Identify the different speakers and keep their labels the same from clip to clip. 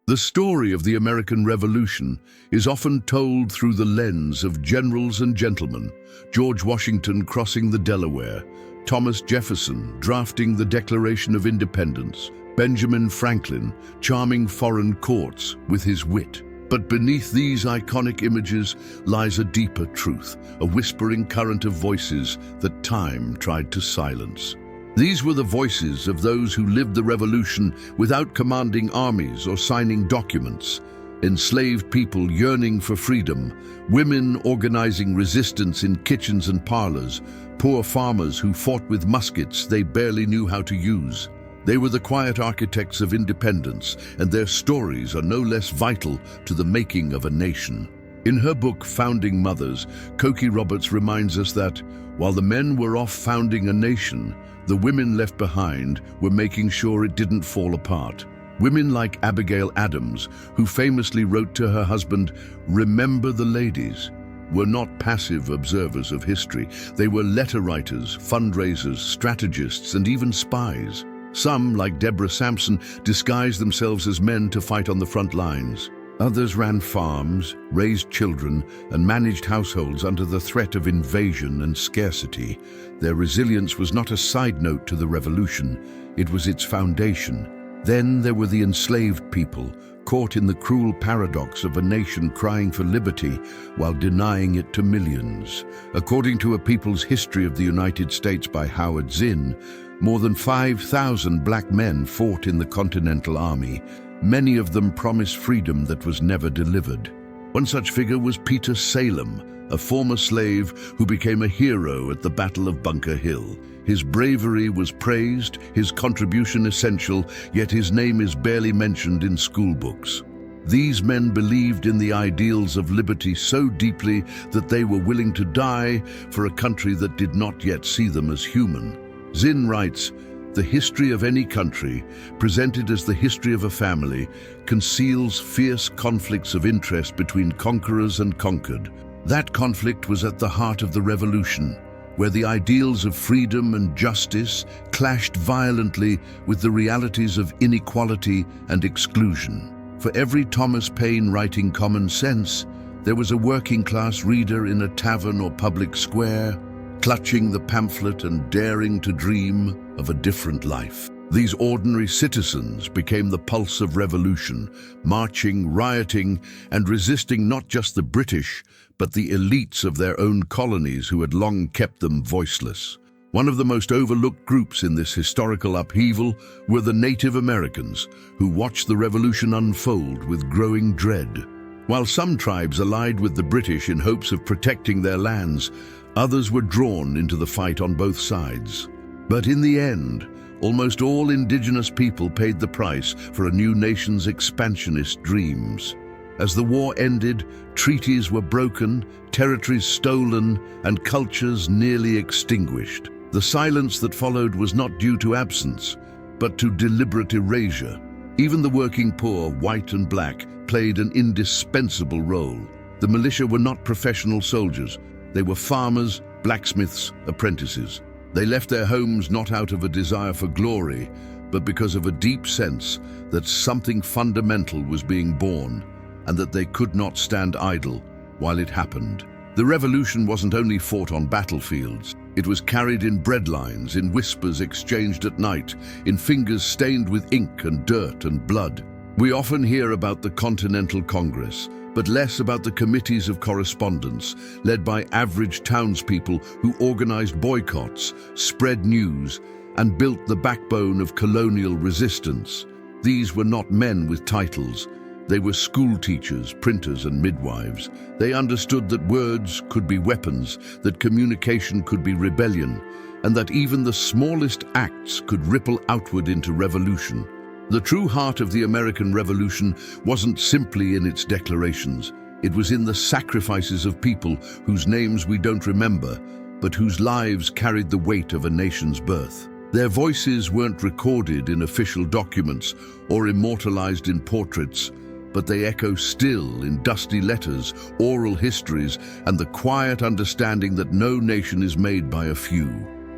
Speaker 1: The story of the American Revolution is often told through the lens of generals and gentlemen: George Washington crossing the Delaware, Thomas Jefferson drafting the Declaration of Independence, Benjamin Franklin charming foreign courts with his wit. But beneath these iconic images lies a deeper truth, a whispering current of voices that time tried to silence. These were the voices of those who lived the revolution without commanding armies or signing documents. Enslaved people yearning for freedom, women organizing resistance in kitchens and parlors, poor farmers who fought with muskets they barely knew how to use. They were the quiet architects of independence, and their stories are no less vital to the making of a nation. In her book, Founding Mothers, Cokie Roberts reminds us that, while the men were off founding a nation, the women left behind were making sure it didn't fall apart. Women like Abigail Adams, who famously wrote to her husband, "Remember the ladies," were not passive observers of history. They were letter writers, fundraisers, strategists, and even spies. Some, like Deborah Sampson, disguised themselves as men to fight on the front lines. Others ran farms, raised children, and managed households under the threat of invasion and scarcity. Their resilience was not a side note to the revolution, it was its foundation. Then there were the enslaved people, caught in the cruel paradox of a nation crying for liberty while denying it to millions. According to A People's History of the United States by Howard Zinn, more than 5,000 black men fought in the Continental Army. Many of them promised freedom that was never delivered. One such figure was Peter Salem, a former slave who became a hero at the Battle of Bunker Hill. His bravery was praised, his contribution essential, yet his name is barely mentioned in school books. These men believed in the ideals of liberty so deeply that they were willing to die for a country that did not yet see them as human. Zinn writes, "The history of any country, presented as the history of a family, conceals fierce conflicts of interest between conquerors and conquered. That conflict was at the heart of the revolution, where the ideals of freedom and justice clashed violently with the realities of inequality and exclusion. For every Thomas Paine writing common sense, there was a working-class reader in a tavern or public square, clutching the pamphlet and daring to dream of a different life." These ordinary citizens became the pulse of revolution, marching, rioting, and resisting not just the British, but the elites of their own colonies who had long kept them voiceless. One of the most overlooked groups in this historical upheaval were the Native Americans, who watched the revolution unfold with growing dread. While some tribes allied with the British in hopes of protecting their lands, others were drawn into the fight on both sides. But in the end, almost all indigenous people paid the price for a new nation's expansionist dreams. As the war ended, treaties were broken, territories stolen, and cultures nearly extinguished. The silence that followed was not due to absence, but to deliberate erasure. Even the working poor, white and black, played an indispensable role. The militia were not professional soldiers. They were farmers, blacksmiths, apprentices. They left their homes not out of a desire for glory, but because of a deep sense that something fundamental was being born, and that they could not stand idle while it happened. The revolution wasn't only fought on battlefields. It was carried in breadlines, in whispers exchanged at night, in fingers stained with ink and dirt and blood. We often hear about the Continental Congress, but less about the committees of correspondence, led by average townspeople who organized boycotts, spread news, and built the backbone of colonial resistance. These were not men with titles. They were school teachers, printers, and midwives. They understood that words could be weapons, that communication could be rebellion, and that even the smallest acts could ripple outward into revolution. The true heart of the American Revolution wasn't simply in its declarations. It was in the sacrifices of people whose names we don't remember, but whose lives carried the weight of a nation's birth. Their voices weren't recorded in official documents or immortalized in portraits, but they echo still in dusty letters, oral histories, and the quiet understanding that no nation is made by a few.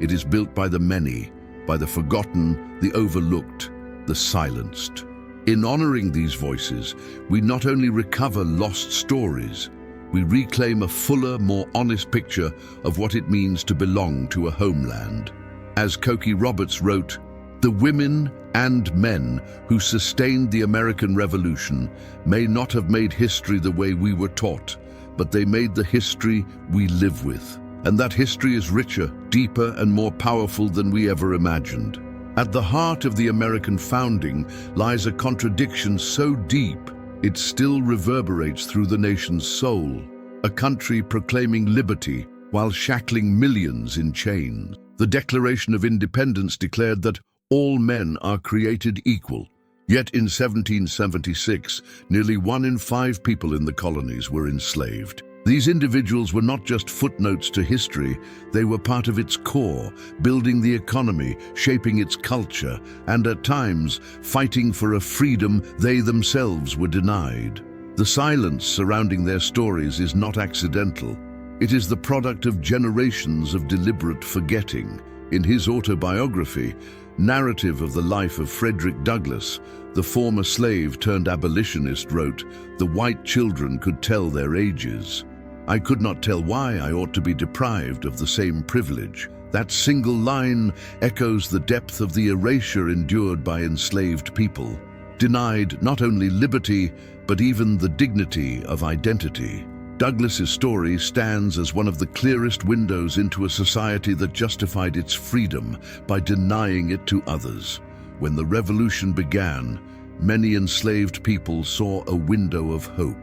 Speaker 1: It is built by the many, by the forgotten, the overlooked, the silenced. In honoring these voices, we not only recover lost stories, we reclaim a fuller, more honest picture of what it means to belong to a homeland. As Cokie Roberts wrote, "The women and men who sustained the American Revolution may not have made history the way we were taught, but they made the history we live with. And that history is richer, deeper, and more powerful than we ever imagined." At the heart of the American founding lies a contradiction so deep, it still reverberates through the nation's soul. A country proclaiming liberty while shackling millions in chains. The Declaration of Independence declared that all men are created equal. Yet in 1776, nearly 1 in 5 people in the colonies were enslaved. These individuals were not just footnotes to history, they were part of its core, building the economy, shaping its culture, and at times fighting for a freedom they themselves were denied. The silence surrounding their stories is not accidental. It is the product of generations of deliberate forgetting. In his autobiography, Narrative of the Life of Frederick Douglass, the former slave turned abolitionist wrote, "The white children could tell their ages. I could not tell why I ought to be deprived of the same privilege." That single line echoes the depth of the erasure endured by enslaved people, denied not only liberty, but even the dignity of identity. Douglass's story stands as one of the clearest windows into a society that justified its freedom by denying it to others. When the revolution began, many enslaved people saw a window of hope.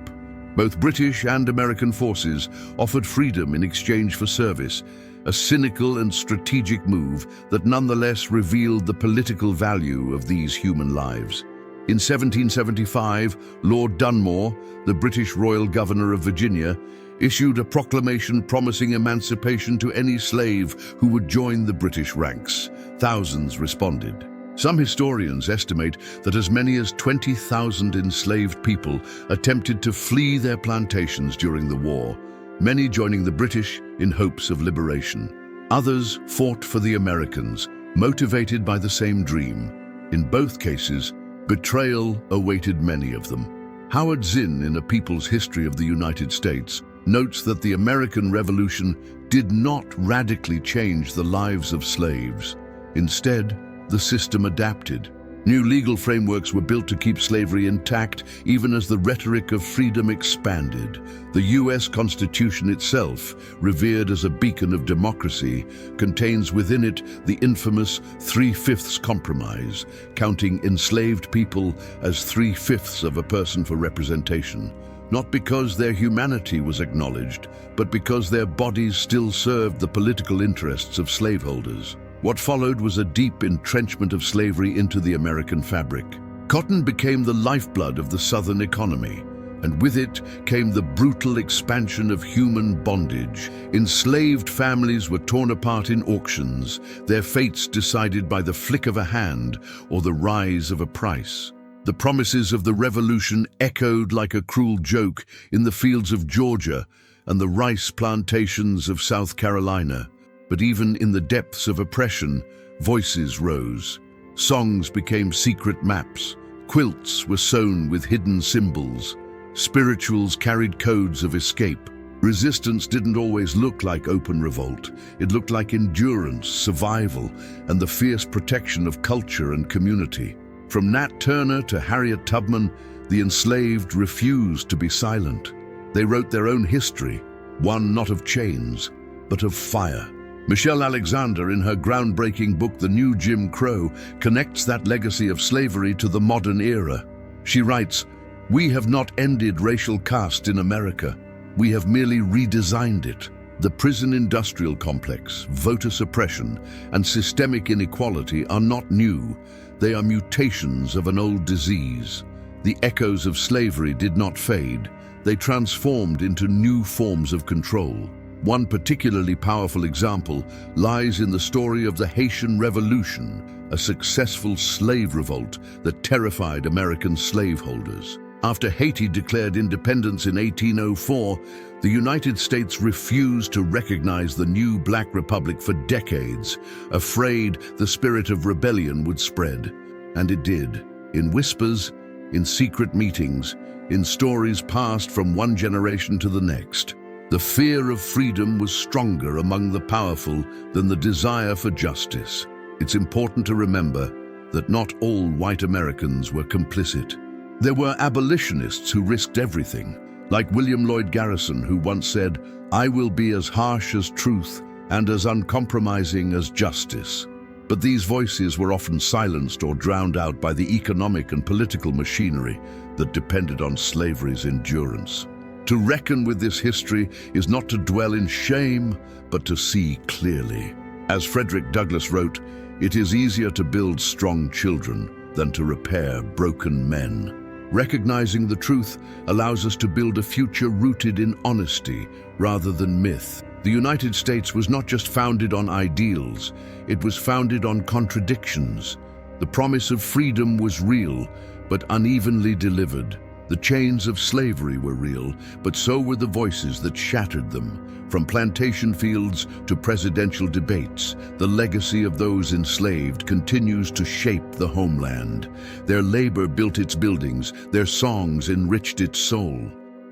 Speaker 1: Both British and American forces offered freedom in exchange for service, a cynical and strategic move that nonetheless revealed the political value of these human lives. In 1775, Lord Dunmore, the British Royal Governor of Virginia, issued a proclamation promising emancipation to any slave who would join the British ranks. Thousands responded. Some historians estimate that as many as 20,000 enslaved people attempted to flee their plantations during the war, many joining the British in hopes of liberation. Others fought for the Americans, motivated by the same dream. In both cases, betrayal awaited many of them. Howard Zinn, in A People's History of the United States, notes that the American Revolution did not radically change the lives of slaves. Instead, the system adapted. New legal frameworks were built to keep slavery intact, even as the rhetoric of freedom expanded. The U.S. Constitution itself, revered as a beacon of democracy, contains within it the infamous 3/5 compromise, counting enslaved people as 3/5 of a person for representation. Not because their humanity was acknowledged, but because their bodies still served the political interests of slaveholders. What followed was a deep entrenchment of slavery into the American fabric. Cotton became the lifeblood of the Southern economy, and with it came the brutal expansion of human bondage. Enslaved families were torn apart in auctions, their fates decided by the flick of a hand or the rise of a price. The promises of the Revolution echoed like a cruel joke in the fields of Georgia and the rice plantations of South Carolina. But even in the depths of oppression, voices rose. Songs became secret maps. Quilts were sewn with hidden symbols. Spirituals carried codes of escape. Resistance didn't always look like open revolt. It looked like endurance, survival, and the fierce protection of culture and community. From Nat Turner to Harriet Tubman, the enslaved refused to be silent. They wrote their own history, one not of chains, but of fire. Michelle Alexander, in her groundbreaking book The New Jim Crow, connects that legacy of slavery to the modern era. She writes, "We have not ended racial caste in America. We have merely redesigned it. The prison industrial complex, voter suppression, and systemic inequality are not new. They are mutations of an old disease. The echoes of slavery did not fade. They transformed into new forms of control." One particularly powerful example lies in the story of the Haitian Revolution, a successful slave revolt that terrified American slaveholders. After Haiti declared independence in 1804, the United States refused to recognize the new Black Republic for decades, afraid the spirit of rebellion would spread. And it did. In whispers, in secret meetings, in stories passed from one generation to the next. The fear of freedom was stronger among the powerful than the desire for justice. It's important to remember that not all white Americans were complicit. There were abolitionists who risked everything, like William Lloyd Garrison, who once said, "I will be as harsh as truth and as uncompromising as justice." But these voices were often silenced or drowned out by the economic and political machinery that depended on slavery's endurance. To reckon with this history is not to dwell in shame, but to see clearly. As Frederick Douglass wrote, "It is easier to build strong children than to repair broken men." Recognizing the truth allows us to build a future rooted in honesty rather than myth. The United States was not just founded on ideals, it was founded on contradictions. The promise of freedom was real, but unevenly delivered. The chains of slavery were real, but so were the voices that shattered them. From plantation fields to presidential debates, the legacy of those enslaved continues to shape the homeland. Their labor built its buildings, their songs enriched its soul.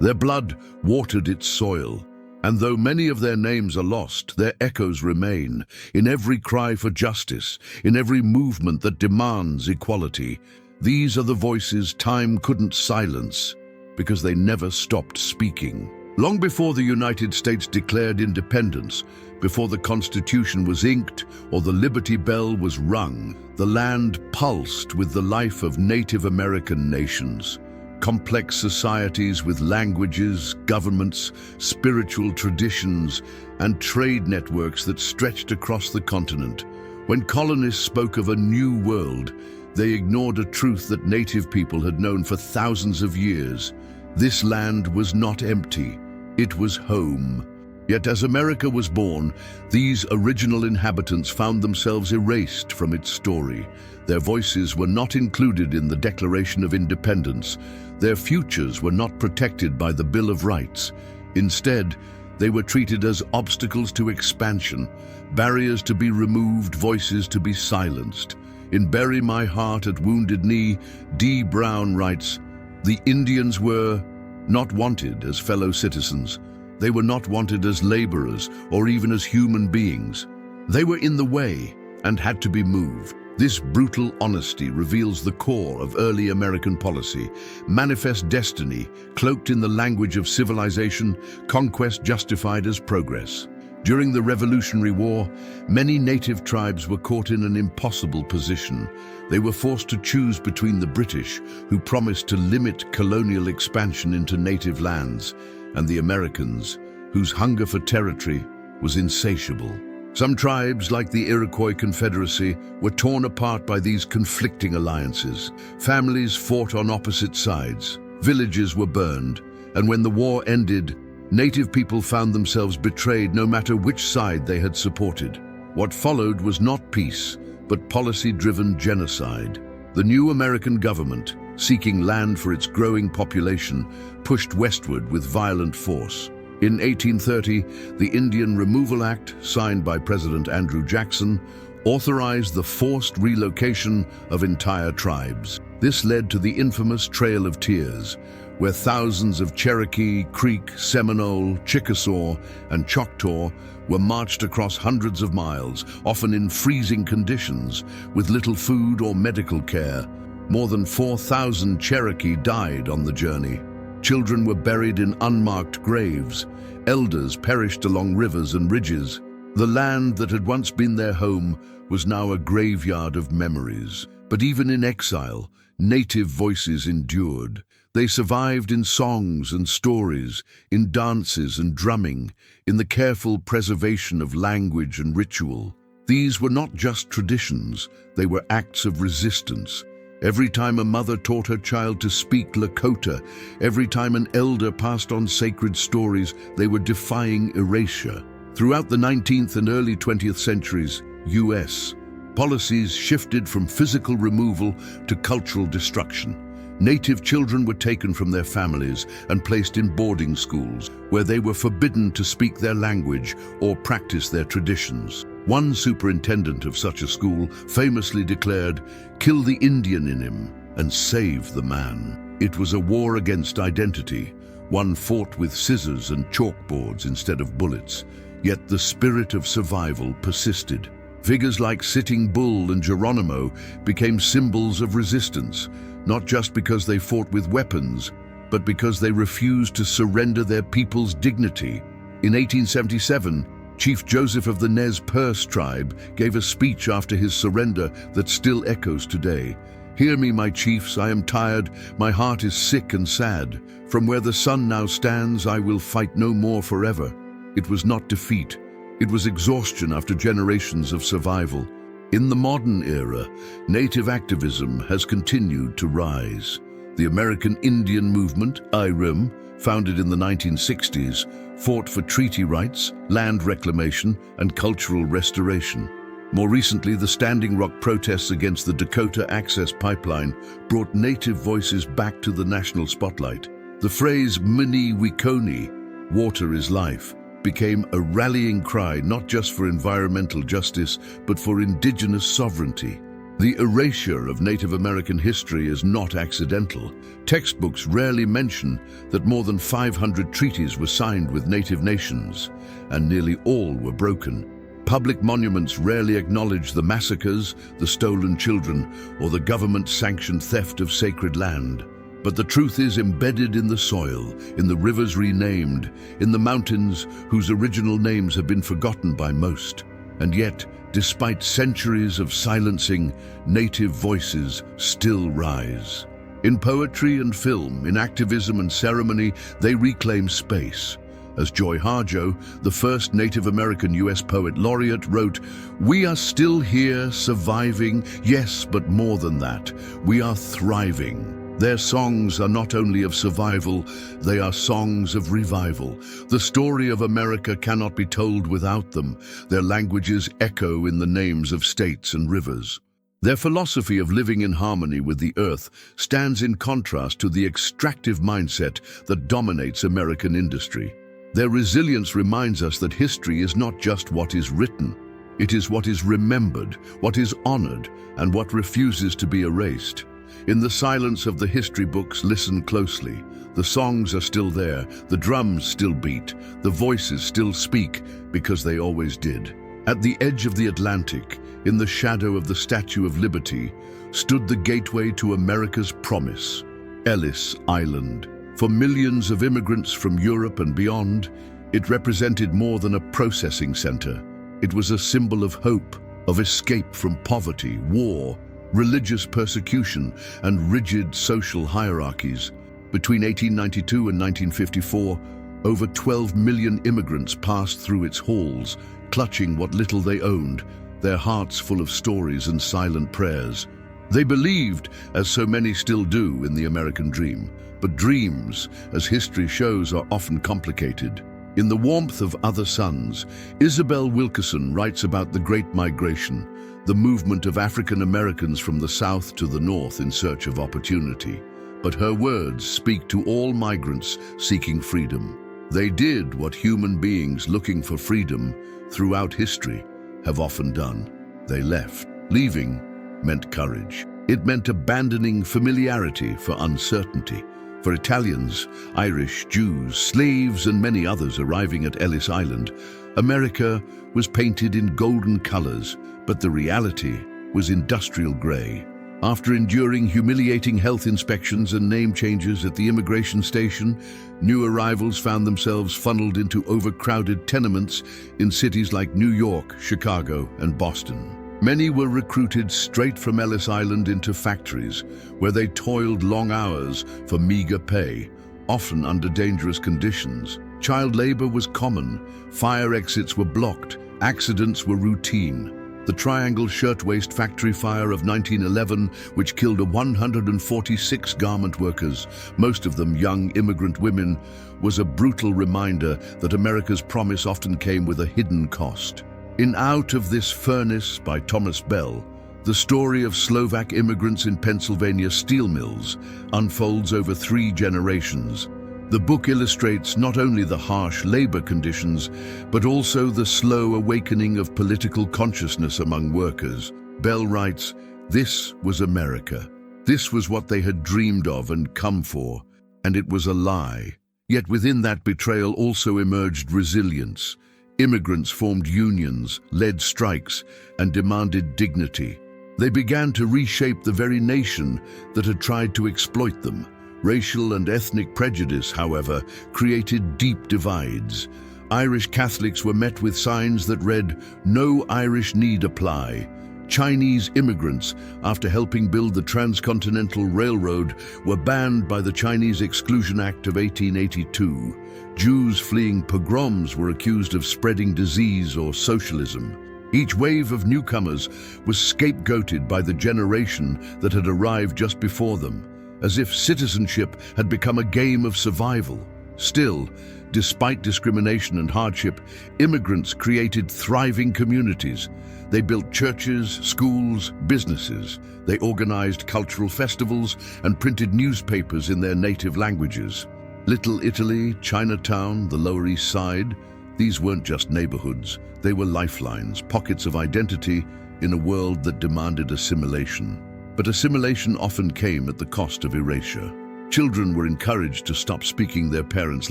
Speaker 1: Their blood watered its soil. And though many of their names are lost, their echoes remain in every cry for justice, in every movement that demands equality. These are the voices time couldn't silence because they never stopped speaking. Long before the United States declared independence, before the Constitution was inked or the Liberty Bell was rung, the land pulsed with the life of Native American nations. Complex societies with languages, governments, spiritual traditions, and trade networks that stretched across the continent. When colonists spoke of a new world, they ignored a truth that Native people had known for thousands of years. This land was not empty, it was home. Yet as America was born, these original inhabitants found themselves erased from its story. Their voices were not included in the Declaration of Independence. Their futures were not protected by the Bill of Rights. Instead, they were treated as obstacles to expansion, barriers to be removed, voices to be silenced. In Bury My Heart at Wounded Knee, D. Brown writes, "The Indians were not wanted as fellow citizens. They were not wanted as laborers or even as human beings. They were in the way and had to be moved." This brutal honesty reveals the core of early American policy: manifest destiny, cloaked in the language of civilization, conquest justified as progress. During the Revolutionary War, many native tribes were caught in an impossible position. They were forced to choose between the British, who promised to limit colonial expansion into native lands, and the Americans, whose hunger for territory was insatiable. Some tribes, like the Iroquois Confederacy, were torn apart by these conflicting alliances. Families fought on opposite sides, villages were burned, and when the war ended, Native people found themselves betrayed no matter which side they had supported. What followed was not peace, but policy-driven genocide. The new American government, seeking land for its growing population, pushed westward with violent force. In 1830, the Indian Removal Act, signed by President Andrew Jackson, authorized the forced relocation of entire tribes. This led to the infamous Trail of Tears, where thousands of Cherokee, Creek, Seminole, Chickasaw, and Choctaw were marched across hundreds of miles, often in freezing conditions, with little food or medical care. More than 4,000 Cherokee died on the journey. Children were buried in unmarked graves. Elders perished along rivers and ridges. The land that had once been their home was now a graveyard of memories. But even in exile, Native voices endured. They survived in songs and stories, in dances and drumming, in the careful preservation of language and ritual. These were not just traditions, they were acts of resistance. Every time a mother taught her child to speak Lakota, every time an elder passed on sacred stories, they were defying erasure. Throughout the 19th and early 20th centuries, U.S. policies shifted from physical removal to cultural destruction. Native children were taken from their families and placed in boarding schools, where they were forbidden to speak their language or practice their traditions. One superintendent of such a school famously declared, "Kill the Indian in him." and save the man. It was a war against identity, one fought with scissors and chalkboards instead of bullets, yet the spirit of survival persisted. Figures like Sitting Bull and Geronimo became symbols of resistance, not just because they fought with weapons, but because they refused to surrender their people's dignity. In 1877, Chief Joseph of the Nez Perce tribe gave a speech after his surrender that still echoes today. "Hear me, my chiefs, I am tired, my heart is sick and sad. From where the sun now stands, I will fight no more forever." It was not defeat, it was exhaustion after generations of survival. In the modern era, Native activism has continued to rise. The American Indian Movement, IRIM, founded in the 1960s, fought for treaty rights, land reclamation, and cultural restoration. More recently, the Standing Rock protests against the Dakota Access Pipeline brought Native voices back to the national spotlight. The phrase "Mini Wikoni," water is life, became a rallying cry not just for environmental justice, but for indigenous sovereignty. The erasure of Native American history is not accidental. Textbooks rarely mention that more than 500 treaties were signed with Native nations, and nearly all were broken. Public monuments rarely acknowledge the massacres, the stolen children, or the government-sanctioned theft of sacred land. But the truth is embedded in the soil, in the rivers renamed, in the mountains whose original names have been forgotten by most. And yet, despite centuries of silencing, Native voices still rise. In poetry and film, in activism and ceremony, they reclaim space. As Joy Harjo, the first Native American U.S. poet laureate, wrote, "We are still here, surviving, yes, but more than that, we are thriving." Their songs are not only of survival, they are songs of revival. The story of America cannot be told without them. Their languages echo in the names of states and rivers. Their philosophy of living in harmony with the earth stands in contrast to the extractive mindset that dominates American industry. Their resilience reminds us that history is not just what is written. It is what is remembered, what is honored, and what refuses to be erased. In the silence of the history books, listen closely. The songs are still there, the drums still beat, the voices still speak, because they always did. At the edge of the Atlantic, in the shadow of the Statue of Liberty, stood the gateway to America's promise, Ellis Island. For millions of immigrants from Europe and beyond, it represented more than a processing center. It was a symbol of hope, of escape from poverty, war, religious persecution, and rigid social hierarchies. Between 1892 and 1954, over 12 million immigrants passed through its halls, clutching what little they owned, their hearts full of stories and silent prayers. They believed, as so many still do, in the American dream. But dreams, as history shows, are often complicated. In The Warmth of Other Suns, Isabel Wilkerson writes about the Great Migration, the movement of African Americans from the South to the North in search of opportunity. But her words speak to all migrants seeking freedom. They did what human beings looking for freedom throughout history have often done. They left. Leaving meant courage. It meant abandoning familiarity for uncertainty. For Italians, Irish, Jews, slaves, and many others arriving at Ellis Island, America was painted in golden colors, but the reality was industrial gray. After enduring humiliating health inspections and name changes at the immigration station, new arrivals found themselves funneled into overcrowded tenements in cities like New York, Chicago, and Boston. Many were recruited straight from Ellis Island into factories, where they toiled long hours for meager pay, often under dangerous conditions. Child labor was common, fire exits were blocked, accidents were routine. The Triangle Shirtwaist Factory fire of 1911, which killed 146 garment workers, most of them young immigrant women, was a brutal reminder that America's promise often came with a hidden cost. In Out of This Furnace by Thomas Bell, the story of Slovak immigrants in Pennsylvania steel mills unfolds over 3 generations. The book illustrates not only the harsh labor conditions, but also the slow awakening of political consciousness among workers. Bell writes, "This was America. This was what they had dreamed of and come for, and it was a lie. Yet within that betrayal also emerged resilience. Immigrants formed unions, led strikes, and demanded dignity. They began to reshape the very nation that had tried to exploit them. Racial and ethnic prejudice, however, created deep divides. Irish Catholics were met with signs that read, "No Irish need apply." Chinese immigrants, after helping build the Transcontinental Railroad, were banned by the Chinese Exclusion Act of 1882. Jews fleeing pogroms were accused of spreading disease or socialism. Each wave of newcomers was scapegoated by the generation that had arrived just before them, as if citizenship had become a game of survival. Still, despite discrimination and hardship, immigrants created thriving communities. They built churches, schools, businesses. They organized cultural festivals and printed newspapers in their native languages. Little Italy, Chinatown, the Lower East Side, these weren't just neighborhoods. They were lifelines, pockets of identity in a world that demanded assimilation. But assimilation often came at the cost of erasure. Children were encouraged to stop speaking their parents'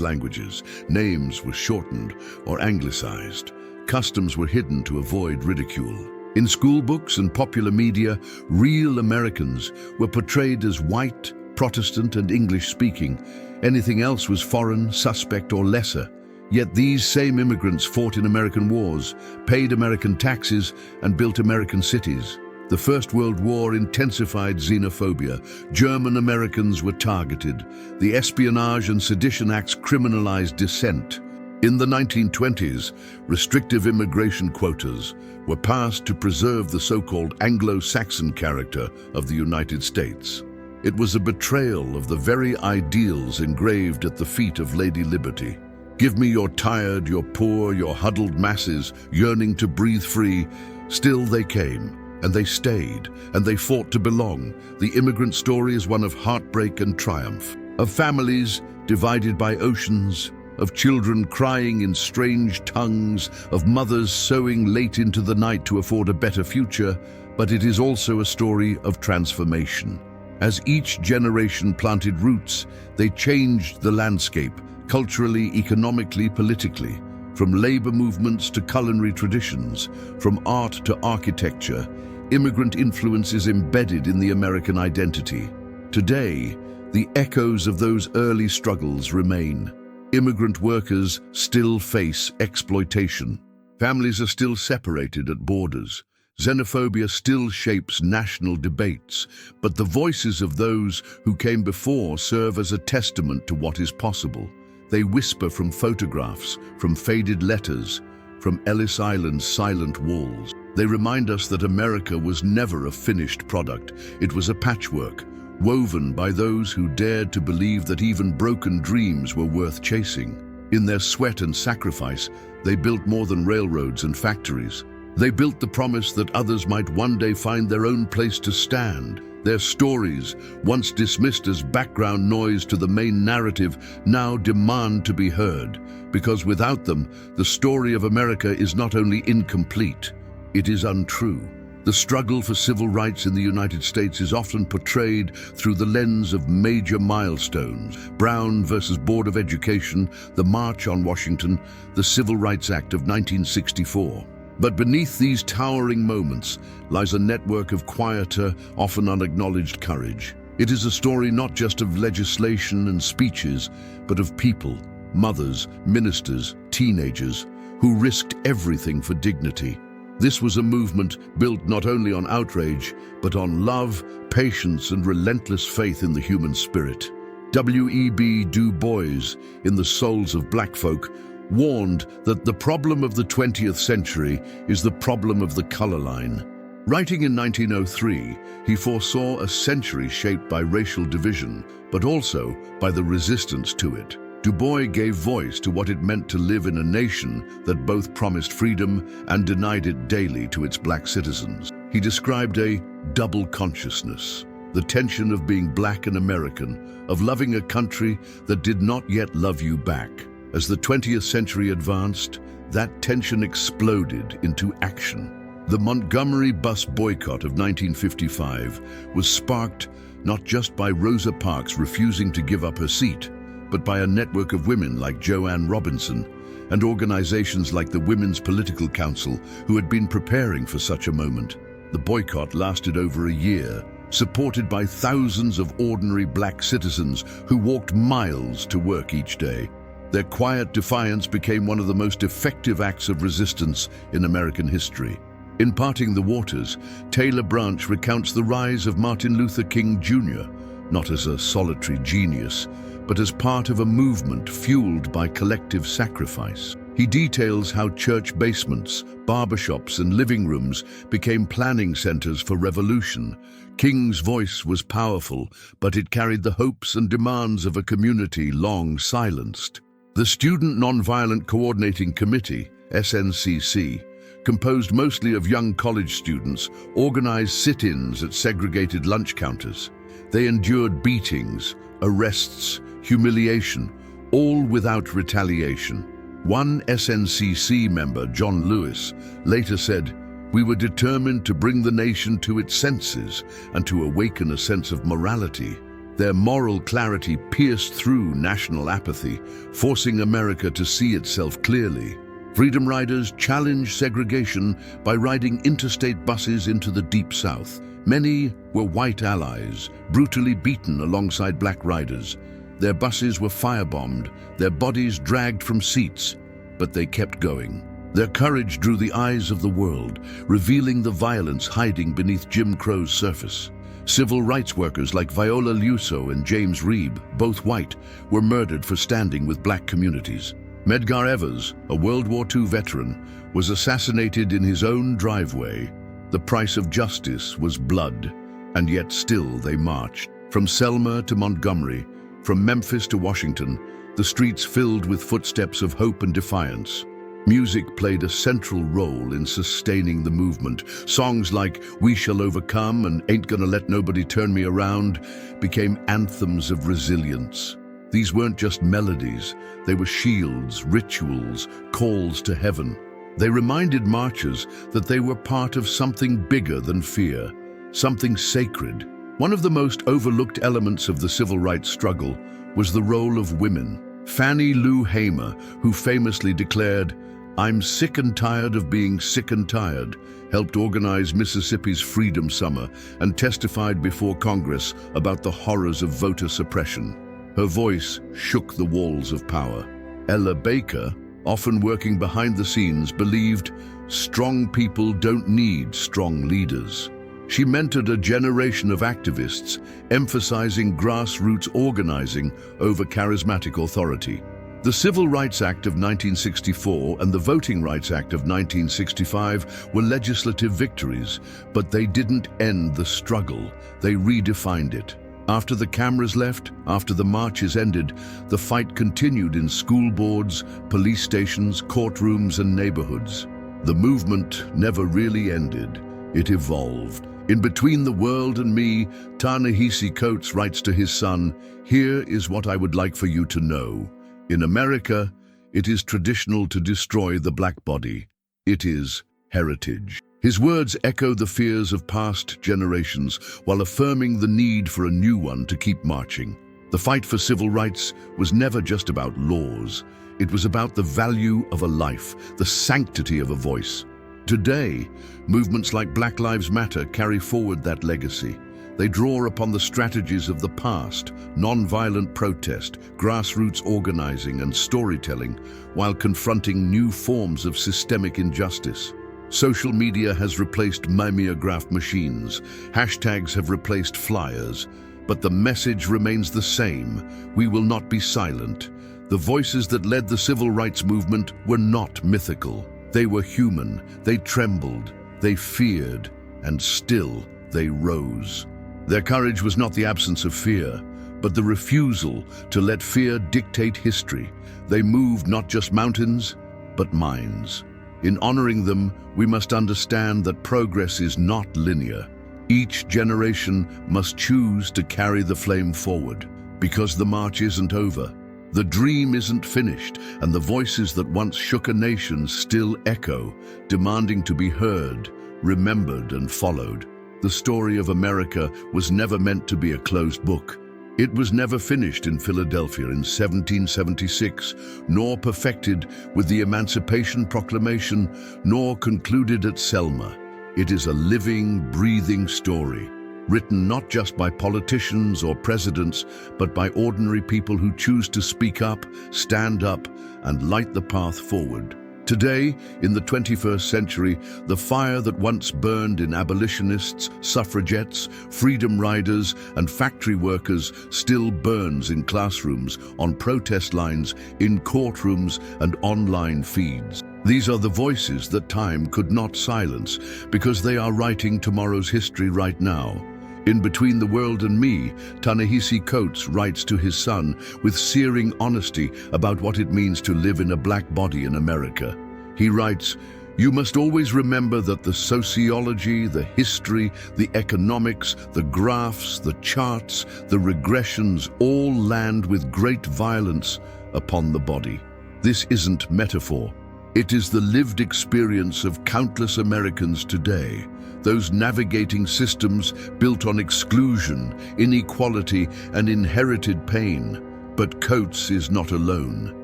Speaker 1: languages. Names were shortened or anglicized. Customs were hidden to avoid ridicule. In school books and popular media, real Americans were portrayed as white, Protestant, and English-speaking. Anything else was foreign, suspect, or lesser. Yet these same immigrants fought in American wars, paid American taxes, and built American cities. The First World War intensified xenophobia. German Americans were targeted. The Espionage and Sedition Acts criminalized dissent. In the 1920s, restrictive immigration quotas were passed to preserve the so-called Anglo-Saxon character of the United States. It was a betrayal of the very ideals engraved at the feet of Lady Liberty. Give me your tired, your poor, your huddled masses yearning to breathe free. Still they came, and they stayed, and they fought to belong. The immigrant story is one of heartbreak and triumph, of families divided by oceans, of children crying in strange tongues, of mothers sewing late into the night to afford a better future, but it is also a story of transformation. As each generation planted roots, they changed the landscape, culturally, economically, politically. From labor movements to culinary traditions, from art to architecture, immigrant influence is embedded in the American identity. Today, the echoes of those early struggles remain. Immigrant workers still face exploitation. Families are still separated at borders. Xenophobia still shapes national debates, but the voices of those who came before serve as a testament to what is possible. They whisper from photographs, from faded letters, from Ellis Island's silent walls. They remind us that America was never a finished product. It was a patchwork, woven by those who dared to believe that even broken dreams were worth chasing. In their sweat and sacrifice, they built more than railroads and factories. They built the promise that others might one day find their own place to stand. Their stories, once dismissed as background noise to the main narrative, now demand to be heard, because without them, the story of America is not only incomplete, it is untrue. The struggle for civil rights in the United States is often portrayed through the lens of major milestones: Brown versus Board of Education, the March on Washington, the Civil Rights Act of 1964. But beneath these towering moments lies a network of quieter, often unacknowledged courage. It is a story not just of legislation and speeches, but of people, mothers, ministers, teenagers, who risked everything for dignity. This was a movement built not only on outrage, but on love, patience, and relentless faith in the human spirit. W.E.B. Du Bois, in The Souls of Black Folk, warned that the problem of the 20th century is the problem of the color line. Writing in 1903, he foresaw a century shaped by racial division, but also by the resistance to it. Du Bois gave voice to what it meant to live in a nation that both promised freedom and denied it daily to its black citizens. He described a double consciousness, the tension of being black and American, of loving a country that did not yet love you back. As the 20th century advanced, that tension exploded into action. The Montgomery bus boycott of 1955 was sparked not just by Rosa Parks refusing to give up her seat, but by a network of women like Joanne Robinson and organizations like the Women's Political Council who had been preparing for such a moment. The boycott lasted over a year, supported by thousands of ordinary black citizens who walked miles to work each day. Their quiet defiance became one of the most effective acts of resistance in American history. In Parting the Waters, Taylor Branch recounts the rise of Martin Luther King Jr., not as a solitary genius, but as part of a movement fueled by collective sacrifice. He details how church basements, barbershops, and living rooms became planning centers for revolution. King's voice was powerful, but it carried the hopes and demands of a community long silenced. The Student Nonviolent Coordinating Committee, SNCC, composed mostly of young college students, organized sit-ins at segregated lunch counters. They endured beatings, arrests, humiliation, all without retaliation. One SNCC member, John Lewis, later said, "We were determined to bring the nation to its senses and to awaken a sense of morality." Their moral clarity pierced through national apathy, forcing America to see itself clearly. Freedom Riders challenged segregation by riding interstate buses into the Deep South. Many were white allies, brutally beaten alongside black riders. Their buses were firebombed, their bodies dragged from seats, but they kept going. Their courage drew the eyes of the world, revealing the violence hiding beneath Jim Crow's surface. Civil rights workers like Viola Liuzzo and James Reeb, both white, were murdered for standing with black communities. Medgar Evers, a World War II veteran, was assassinated in his own driveway. The price of justice was blood, and yet still they marched. From Selma to Montgomery, from Memphis to Washington, the streets filled with footsteps of hope and defiance. Music played a central role in sustaining the movement. Songs like "We Shall Overcome" and "Ain't Gonna Let Nobody Turn Me Around" became anthems of resilience. These weren't just melodies, they were shields, rituals, calls to heaven. They reminded marchers that they were part of something bigger than fear, something sacred. One of the most overlooked elements of the civil rights struggle was the role of women. Fannie Lou Hamer, who famously declared, "I'm sick and tired of being sick and tired," helped organize Mississippi's Freedom Summer and testified before Congress about the horrors of voter suppression. Her voice shook the walls of power. Ella Baker, often working behind the scenes, believed strong people don't need strong leaders. She mentored a generation of activists, emphasizing grassroots organizing over charismatic authority. The Civil Rights Act of 1964 and the Voting Rights Act of 1965 were legislative victories, but they didn't end the struggle, they redefined it. After the cameras left, after the marches ended, the fight continued in school boards, police stations, courtrooms, and neighborhoods. The movement never really ended. It evolved. In Between the World and Me, Ta-Nehisi Coates writes to his son, "Here is what I would like for you to know. In America, it is traditional to destroy the black body. It is heritage." His words echo the fears of past generations while affirming the need for a new one to keep marching. The fight for civil rights was never just about laws. It was about the value of a life, the sanctity of a voice. Today, movements like Black Lives Matter carry forward that legacy. They draw upon the strategies of the past, nonviolent protest, grassroots organizing, and storytelling, while confronting new forms of systemic injustice. Social media has replaced mimeograph machines. Hashtags have replaced flyers. But the message remains the same. We will not be silent. The voices that led the civil rights movement were not mythical. They were human. They trembled. They feared. And still, they rose. Their courage was not the absence of fear, but the refusal to let fear dictate history. They moved not just mountains, but minds. In honoring them, we must understand that progress is not linear. Each generation must choose to carry the flame forward, because the march isn't over. The dream isn't finished, and the voices that once shook a nation still echo, demanding to be heard, remembered, and followed. The The story of America was never meant to be a closed book. It was never finished in Philadelphia in 1776, nor perfected with the Emancipation Proclamation, nor concluded at Selma. It is a living, breathing story, written not just by politicians or presidents, but by ordinary people who choose to speak up, stand up, and light the path forward. Today, in the 21st century, the fire that once burned in abolitionists, suffragettes, freedom riders, and factory workers still burns in classrooms, on protest lines, in courtrooms, and online feeds. These are the voices that time could not silence, because they are writing tomorrow's history right now. In Between the World and Me, Ta-Nehisi Coates writes to his son with searing honesty about what it means to live in a black body in America. He writes, "You must always remember that the sociology, the history, the economics, the graphs, the charts, the regressions all land with great violence upon the body. This isn't metaphor. It is the lived experience of countless Americans today, those navigating systems built on exclusion, inequality, and inherited pain. But Coates is not alone.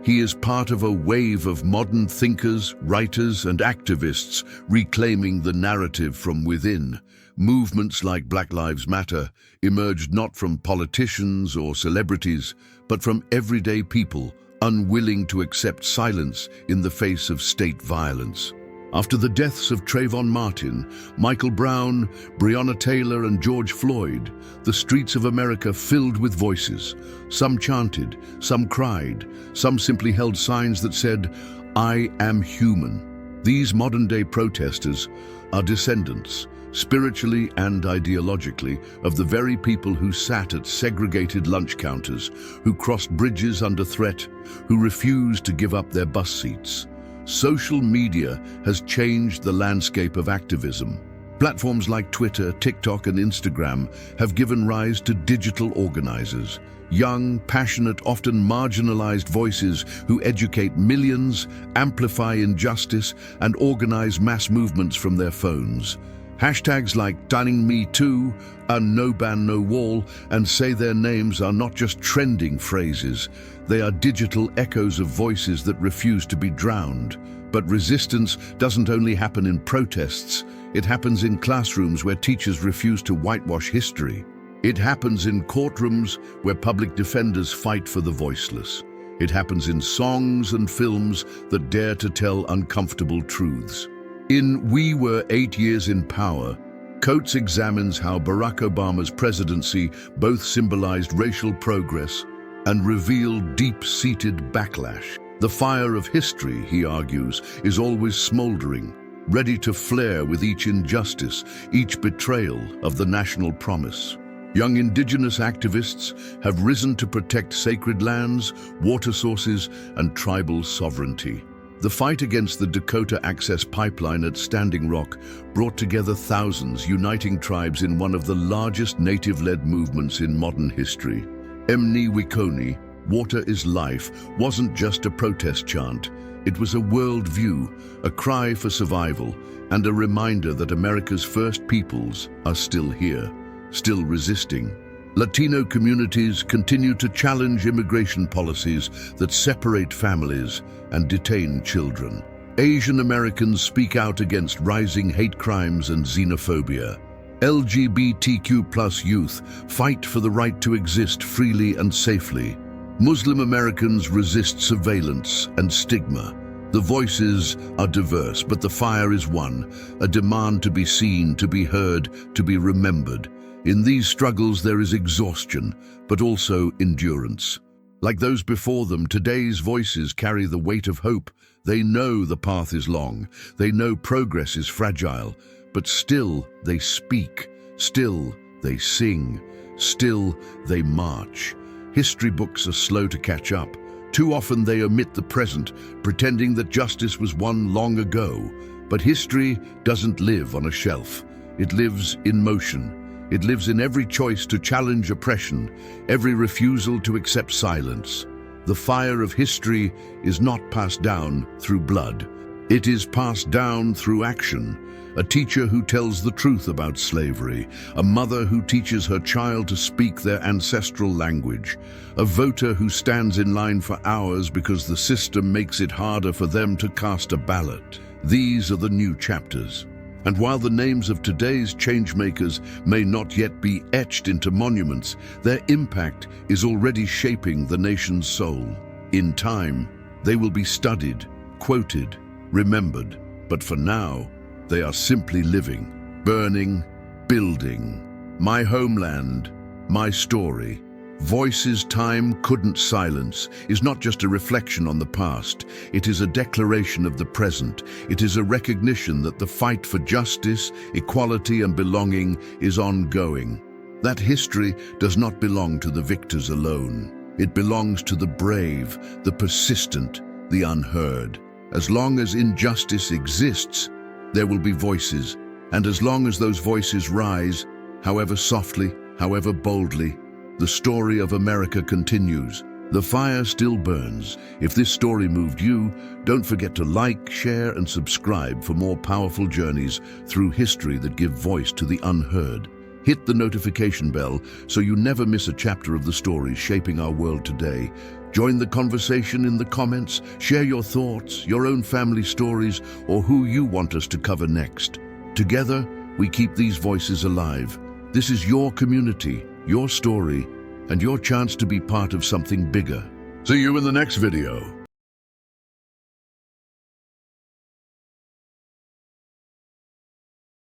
Speaker 1: He is part of a wave of modern thinkers, writers, and activists reclaiming the narrative from within. Movements like Black Lives Matter emerged not from politicians or celebrities, but from everyday people unwilling to accept silence in the face of state violence. After the deaths of Trayvon Martin, Michael Brown, Breonna Taylor, and George Floyd, the streets of America filled with voices. Some chanted, some cried, some simply held signs that said, "I am human." These modern-day protesters are descendants, spiritually and ideologically, of the very people who sat at segregated lunch counters, who crossed bridges under threat, who refused to give up their bus seats. Social media has changed the landscape of activism. Platforms like Twitter, TikTok, and Instagram have given rise to digital organizers, young, passionate, often marginalized voices who educate millions, amplify injustice, and organize mass movements from their phones. Hashtags like #TanningMeToo and No Ban No Wall and Say Their Names are not just trending phrases. They are digital echoes of voices that refuse to be drowned. But resistance doesn't only happen in protests. It happens in classrooms where teachers refuse to whitewash history. It happens in courtrooms where public defenders fight for the voiceless. It happens in songs and films that dare to tell uncomfortable truths. In We Were 8 Years in Power, Coates examines how Barack Obama's presidency both symbolized racial progress and revealed deep-seated backlash. The fire of history, he argues, is always smoldering, ready to flare with each injustice, each betrayal of the national promise. Young indigenous activists have risen to protect sacred lands, water sources, and tribal sovereignty. The fight against the Dakota Access Pipeline at Standing Rock brought together thousands, uniting tribes in one of the largest native-led movements in modern history. Emni Wikoni, Water is Life, wasn't just a protest chant. It was a worldview, a cry for survival, and a reminder that America's first peoples are still here, still resisting. Latino communities continue to challenge immigration policies that separate families and detain children. Asian Americans speak out against rising hate crimes and xenophobia. LGBTQ+ youth fight for the right to exist freely and safely. Muslim Americans resist surveillance and stigma. The voices are diverse, but the fire is one, a demand to be seen, to be heard, to be remembered. In these struggles there is exhaustion, but also endurance. Like those before them, today's voices carry the weight of hope. They know the path is long, they know progress is fragile, but still they speak, still they sing, still they march. History books are slow to catch up. Too often they omit the present, pretending that justice was won long ago. But history doesn't live on a shelf. It lives in motion. It lives in every choice to challenge oppression, every refusal to accept silence. The fire of history is not passed down through blood. It is passed down through action. A teacher who tells the truth about slavery, a mother who teaches her child to speak their ancestral language, a voter who stands in line for hours because the system makes it harder for them to cast a ballot. These are the new chapters. And while the names of today's changemakers may not yet be etched into monuments, their impact is already shaping the nation's soul. In time, they will be studied, quoted, remembered, but for now, they are simply living, burning, building. My homeland, my story. Voices time couldn't silence is not just a reflection on the past. It is a declaration of the present. It is a recognition that the fight for justice, equality, and belonging is ongoing. That history does not belong to the victors alone. It belongs to the brave, the persistent, the unheard. As long as injustice exists, there will be voices, and as long as those voices rise, however softly, however boldly, the story of America continues. The fire still burns. If this story moved you, don't forget to like, share, and subscribe for more powerful journeys through history that give voice to the unheard. Hit the notification bell so you never miss a chapter of the stories shaping our world today. Join the conversation in the comments, share your thoughts, your own family stories, or who you want us to cover next. Together, we keep these voices alive. This is your community, your story, and your chance to be part of something bigger. See you in the next video.